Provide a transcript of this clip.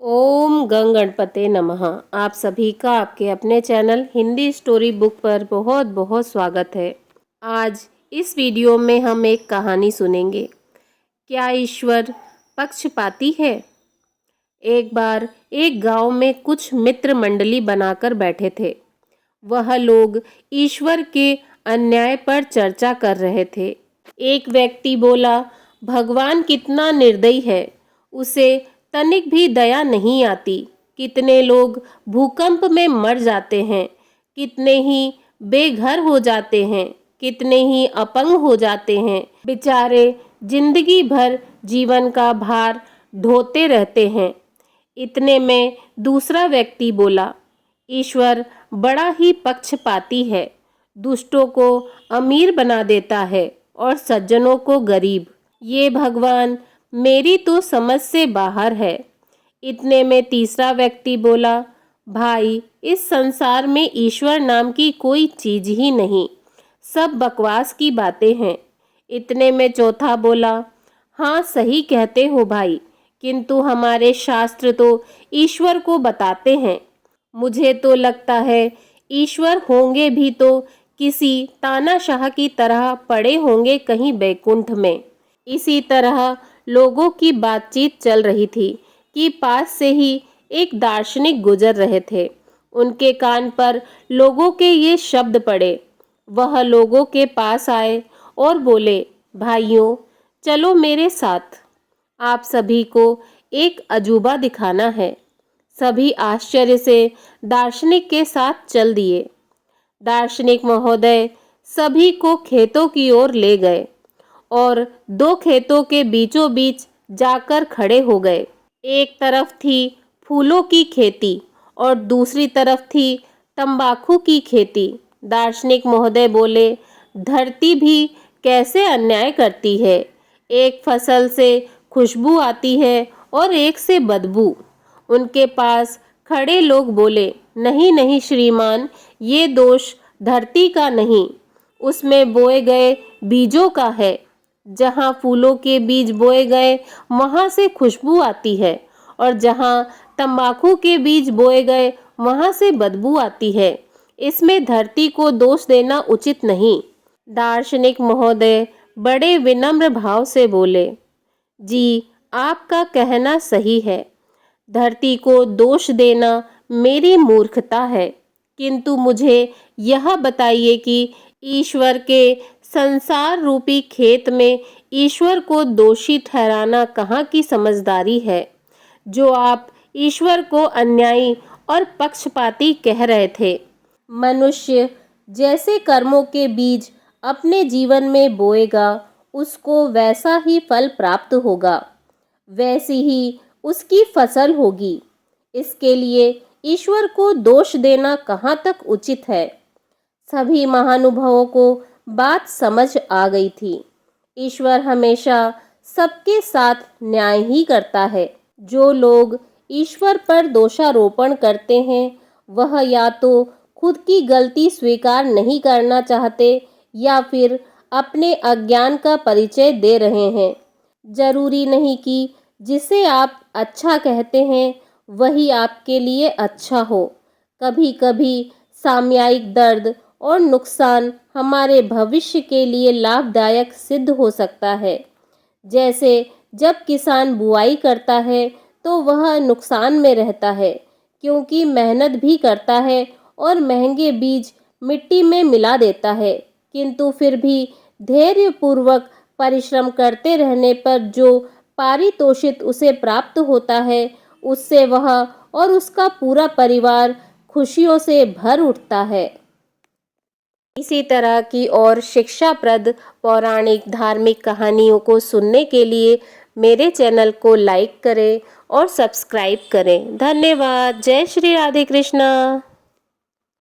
ओम गंग गणपते नमः। आप सभी का आपके अपने चैनल हिंदी स्टोरी बुक पर बहुत बहुत स्वागत है। आज इस वीडियो में हम एक कहानी सुनेंगे। क्या ईश्वर पक्षपाती है? एक बार एक गांव में कुछ मित्र मंडली बनाकर बैठे थे। वह लोग ईश्वर के अन्याय पर चर्चा कर रहे थे। एक व्यक्ति बोला, भगवान कितना निर्दयी है, उसे तनिक भी दया नहीं आती। कितने लोग भूकंप में मर जाते हैं, कितने ही बेघर हो जाते हैं, कितने ही अपंग हो जाते हैं। बेचारे जिंदगी भर जीवन का भार ढोते रहते हैं। इतने में दूसरा व्यक्ति बोला, ईश्वर बड़ा ही पक्षपाती है, दुष्टों को अमीर बना देता है और सज्जनों को गरीब। ये भगवान मेरी तो समझ से बाहर है। इतने में तीसरा व्यक्ति बोला, भाई इस संसार में ईश्वर नाम की कोई चीज ही नहीं, सब बकवास की बातें हैं। इतने में चौथा बोला, हाँ सही कहते हो भाई, किंतु हमारे शास्त्र तो ईश्वर को बताते हैं। मुझे तो लगता है ईश्वर होंगे भी तो किसी तानाशाह की तरह पड़े होंगे कहीं बैकुंठ में। इसी तरह लोगों की बातचीत चल रही थी कि पास से ही एक दार्शनिक गुजर रहे थे। उनके कान पर लोगों के ये शब्द पड़े। वह लोगों के पास आए और बोले, भाइयों चलो मेरे साथ, आप सभी को एक अजूबा दिखाना है। सभी आश्चर्य से दार्शनिक के साथ चल दिए। दार्शनिक महोदय सभी को खेतों की ओर ले गए और दो खेतों के बीचों बीच जाकर खड़े हो गए। एक तरफ थी फूलों की खेती और दूसरी तरफ थी तंबाकू की खेती। दार्शनिक महोदय बोले, धरती भी कैसे अन्याय करती है, एक फसल से खुशबू आती है और एक से बदबू। उनके पास खड़े लोग बोले, नहीं नहीं श्रीमान, ये दोष धरती का नहीं, उसमें बोए गए बीजों का है। जहाँ फूलों के बीज बोए गए वहाँ से खुशबू आती है और जहाँ तंबाकू के बीज बोए गए वहाँ से बदबू आती है। इसमें धरती को दोष देना उचित नहीं। दार्शनिक महोदय बड़े विनम्र भाव से बोले, जी आपका कहना सही है, धरती को दोष देना मेरी मूर्खता है, किंतु मुझे यह बताइए कि ईश्वर के संसार रूपी खेत में ईश्वर को दोषी ठहराना कहाँ की समझदारी है, जो आप ईश्वर को अन्यायी और पक्षपाती कह रहे थे। मनुष्य जैसे कर्मों के बीज अपने जीवन में बोएगा, उसको वैसा ही फल प्राप्त होगा, वैसी ही उसकी फसल होगी। इसके लिए ईश्वर को दोष देना कहाँ तक उचित है। सभी महानुभावों को बात समझ आ गई थी। ईश्वर हमेशा सबके साथ न्याय ही करता है। जो लोग ईश्वर पर दोषारोपण करते हैं, वह या तो खुद की गलती स्वीकार नहीं करना चाहते या फिर अपने अज्ञान का परिचय दे रहे हैं। जरूरी नहीं कि जिसे आप अच्छा कहते हैं वही आपके लिए अच्छा हो। कभी कभी सामयिक दर्द और नुकसान हमारे भविष्य के लिए लाभदायक सिद्ध हो सकता है। जैसे जब किसान बुआई करता है तो वह नुकसान में रहता है, क्योंकि मेहनत भी करता है और महंगे बीज मिट्टी में मिला देता है, किंतु फिर भी धैर्यपूर्वक परिश्रम करते रहने पर जो पारितोषिक उसे प्राप्त होता है, उससे वह और उसका पूरा परिवार खुशियों से भर उठता है। इसी तरह की और शिक्षाप्रद पौराणिक धार्मिक कहानियों को सुनने के लिए मेरे चैनल को लाइक करें और सब्सक्राइब करें। धन्यवाद। जय श्री राधे कृष्णा।